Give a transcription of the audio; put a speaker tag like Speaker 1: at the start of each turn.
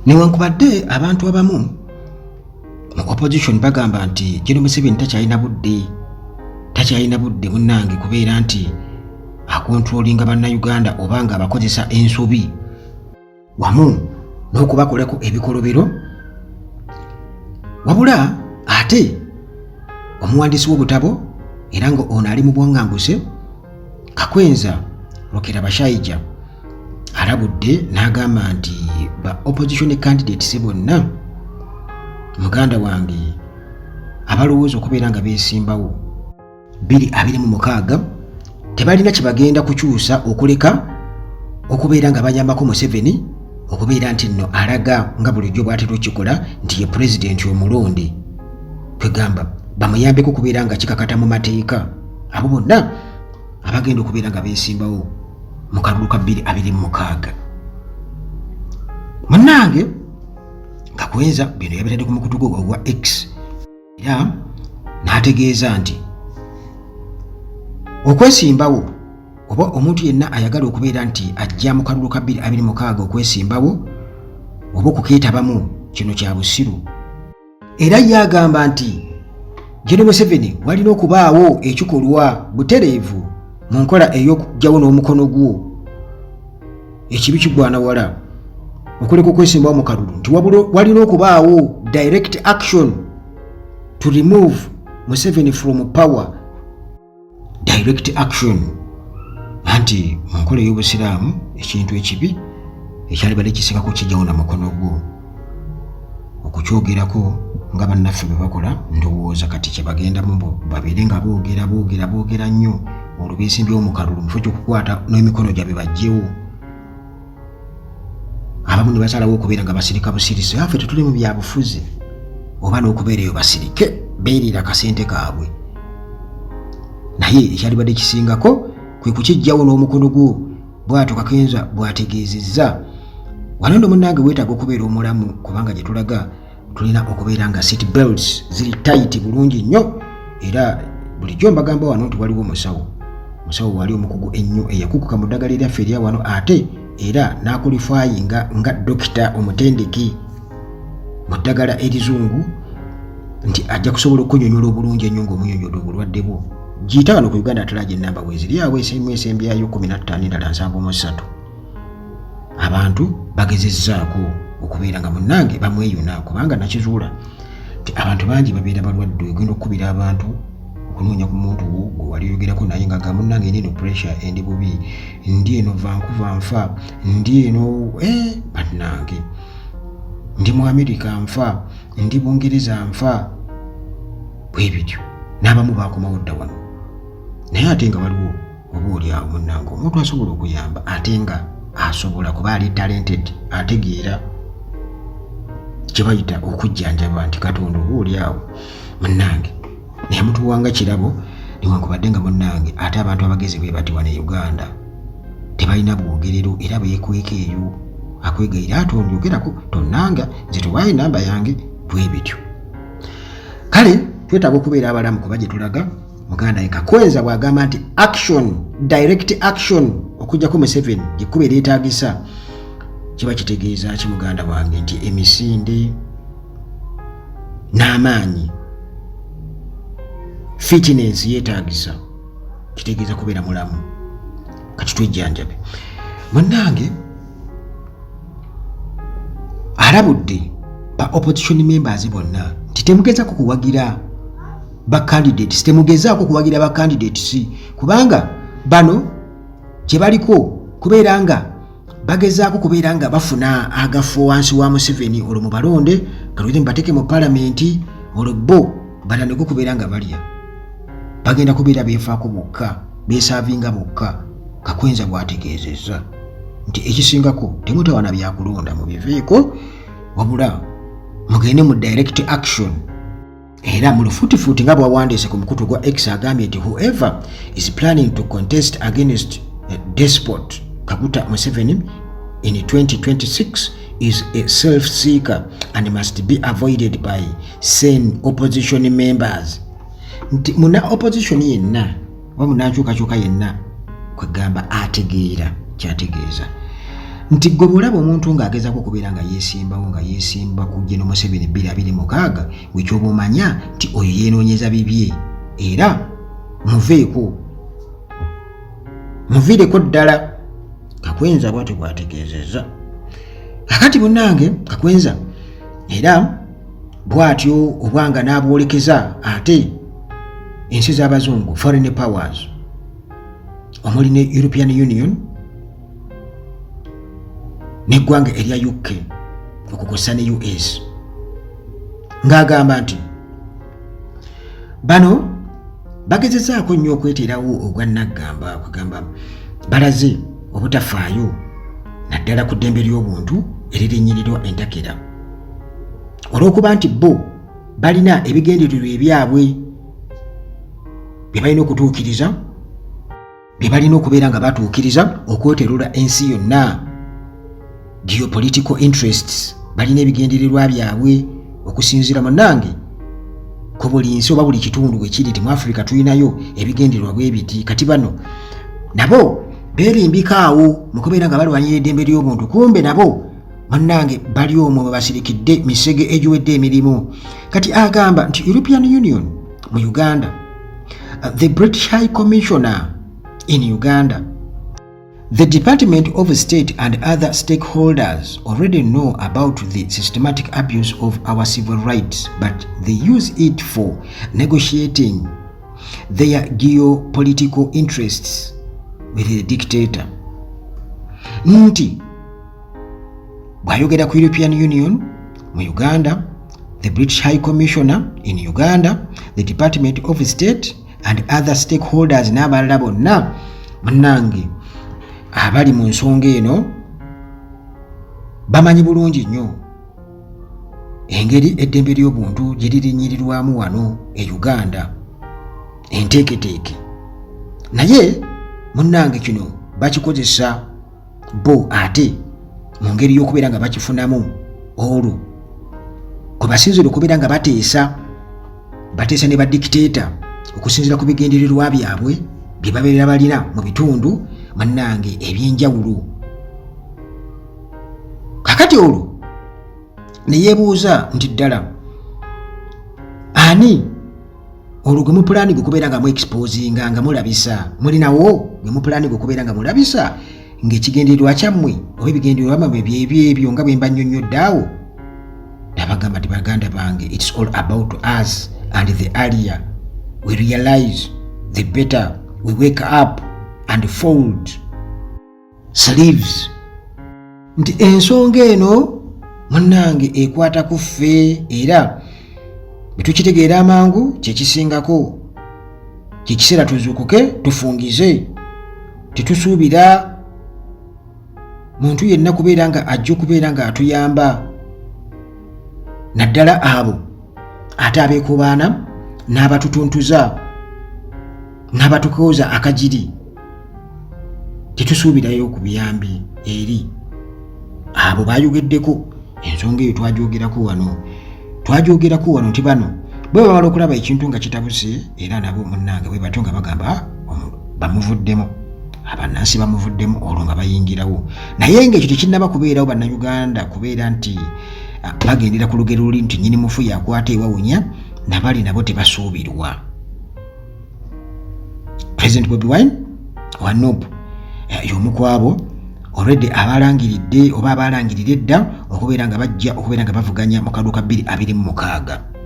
Speaker 1: newankubadde abantu abamu mu opposition bagamba nti General Museveni takyalina budde munnange kubeera nti akontrolinga bannayuganda oba nga abakozesa ensobi wamu n'okubakolako ebikolobero, wabula ate omuwandiisi w'obutabo era nga ono ali mu bwaŋŋanguse Kakwenza Bashaija alabudde n'agamba nti ba opposition candidates bonna muganda wange abalowooza okubeera nga beesimbawo 2026 tebalina kye bagenda kukyusa okuleka okubeera nga bayambako Museveni okubeera nti nno alaga nga bulijjo bw'atera okikola nti ye pulezidenti omulonde, kwegamba bamuyambeko okubeera nga kikakata mu mateeka abo bonna abagenda okubeera nga beesimbawo mu kalulu ka 2026. Munnange Kakwenza bino yabitadde ku mukutu gwe ogwa X era n'ategeeza nti okwesimbawo oba omuntu yenna ayagala okubeera nti ajja mu kalulu ka 2026 okwesimbawo oba okukeetabamu kino kya busiru, era yagamba nti General Museveni walina okubaawo ekikolwa butereevu mu nkola ey'okugyawo n'omukono gwo ekibi kigwana wala okuleka okwesimbawo mu kalulu, nti walina okubaawo direct action to remove Museveni from power. Direct action anti mu nkola y'obusiraamu ekintu ekibi ekyalibadde kisikako kijjawo na mukono gwo okukyogerako nga bannaffe bwe bakola. Ndowooza kati kye bagenda mu babeere nga boogera nnyo olwo beesimbyewo mu kalulu mu kifo ky'okukwata n'emikono gyabwe bajjewo. Abamu ne basalawo okubeera nga basirika busirisi, affe tetuli mu byabufuzi oba n'okubeera eyo basirike beerira kasente kaabwe, naye ekyalibadde kisingako kwe kukijjawo n'omukono gwo bw'atyo Kakwenza bw'ategeezezza. Wano ndo munnange weetaaga okubeera omulamu kubanga gye tulaga tulina okubeera nga seat belts ziri tight bulungi nnyo, era bulijjo mbagamba wano nti waliwo musawo wali omukugu ennyo eyakukuka mu ddagala eryaffe erya wano ate era n'akulifayinga nga dokita omutendeki mu ddagala erizungu nti ajja kusobola okunyonyola obulungi ennyo ng'omunyonyodde obulwadde bwo. Giyita wano ku Uganda atalaga ennamba bweziri awo esembyayo 15.73. Abantu bagezezzaako okubeera nga munnange bamweyuna kubanga nakizuula nti abantu bangi babeera balwadde. Ogenda okukubira abantu okunoonya ku muntu gwe wali oyogerako naye nga munnange nino pressure endi bubi, ndi eno Vancouver nfa, ndi eno bannange ndi mu America nfa, ndi Bungereza nfa, bwe bityo n'abamu baakomawo dda wano. Naye ate nga waliwo oba oli awo munnange omuntu asobola okuyamba ate nga asobola kuba ali talented, ategeera kye bayita okujjanjaba nti Katonda oba oli awo munnange naye mutuwanga kirabo newankubadde nga munnange ate abantu abagezi bwe bati wano e Uganda tebalina bwogerero era beekweka eyo akwegayira atonjogerako tonnanga nze tuwaayo enamba yange bwe bityo. Kale twetaaga okubeera abalamu kuba gye tulaga muganda ye Kakwenza bw'agamba nti action, direct action okujjako Museveni gyekkuba eryetaagisa kiba kitegeeza ki muganda wange nti emisinde n'amaanyi fitness yeetaagisa, kitegeeza kubeera mulamu. Kati twejjanjabe munnange alabudde ba opposition members bonna nti temugezaako kuwagira ba candidates, temugezaako kuwagira ba candidates kubanga bano kye baliko kubeera nga bagezaako kubeera nga bafuna agafo wansi wa Museveni olwo mu balonde kalweze mbateeke mu palamenti olwo bo balaneko kubeera nga balya bagenda kubeera beefaako bokka beesaavinga bokka. Kakwenza bw'ategeezezza nti ekisingako temutawana byakulonda mubiveeko wabula mugende mu direct action. Era mu lufutifuti nga bwawandiise ku mukutu gwa X agambye nti whoever is planning to contest against despot Kaguta Museveni in 2026 is a self-seeker and must be avoided by sane opposition members. Nti muna opposition yenna wa munankyukakyuka yenna kwegamba ategeera kyategeeza nti gwe bw'olaba omuntu ng'agezaako okubeera nga yeesimba ku Gen. Museveni 2026 wekyoba omanya nti oyo yeenoonyeza bibye era muviireko ddala. Kakwenza bw'atyo bw'ategeezezza. Kakati munnange Kakwenza era bw'atyo obwanga n'abwolekeza ate ensi z'abazungu foreign powers omuli ne European Union n'eggwanga erya UK okukosa ne US ng'agamba nti bano bagezezaako nnyo okweteerawo ogwannaggamba okugamba balaze obutafaayo naddala ku ddembe ly'obuntu eririnyirirwa entakera olw'okuba nti bo balina ebigendererwa ebyabwe bye balina okutuukiriza bye balina okubeera nga batuukiriza okweterula ensi yonna. Geopolitical interests balina ebigendererwa byabwe okusinziira munnange ku buli nsi oba buli kitundu bwe kiri. Mu Africa tulinayo ebigendererwa bwe biti. Kati bano nabo beerimbika awo mu kubeera nga balwanyira eddembe ly'obuntu, kumbe nabo munnange bali omwo bwe basirikidde misege egiwedde emirimu. Kati agamba nti European Union mu Uganda, the British High Commissioner in Uganda, the Department of State and other stakeholders already know about the systematic abuse of our civil rights, but they use it for negotiating their geopolitical interests with the dictator. Nti bw'ayogera ku European Union mu Uganda, the British High Commissioner in Uganda, the Department of State and other stakeholders n'abalala bonna munnange abali mu nsonga eno bamanyi bulungi nnyo engeri eddembe ly'obuntu gye lirinnyirirwamu wano e Uganda enteeketeeke. Naye munnange kino bakikozesa bo ate mu ngeri y'okubeera nga bakifunamu olwo kwe basinzira okubeera nga bateesa ne badikiteta okusinziira ku bigendererwa byabwe bye babeera balina mu bitundu munnange ebyenjawulo. Kakati olwo ne yeebuuza nti ddala ani olwo gwe mupulaani gwe kubeera nga mu-exposinga nga mulabisa mulinawo gwe mupulaani gwe kubeera nga mulabisa ng'ekigendererwa kyammwe oba ebigendererwa byammwe byebyo nga bwe mba nnyonnyodde awo. Nabagamba nti baganda bange, it's all about us, and the earlier we realize the better we wake up and fold sleeves. Nti ensonga eno munnange ekwata ku ffe era bwe tukitegeera amangu kyekisingako kyekiseera tuzuukuke tufungize. Tetusuubira muntu yenna kubeera nga ajja okubeera nga atuyamba naddala abo ate abeekubaana n'abatutuntuza n'abatukooza akajiri. Tetusuubirayo ku buyambi eri abo bayogeddeko. Ensonga eyo twagyogerako wano nti bano bwe bamala okulaba ekintu nga kitabuse era nabo munnange bwe batyo nga bagamba bamuvuddemu, abannansi bamuvuddemu olwo nga bayingirawo. Naye ng'ekyo tekinnaba kubeerawo bannayuganda kubeera nti bagendera ku lugero luli nti nnyini mufu yakwata ewawunya, nabali nabo tebasuubirwa. President Bobi Wine wa NUP y'omu ku abo already abalangiridde oba abalangirira edda okubeera nga bajja okubeera nga bavuganya mu kalulu ka 2026.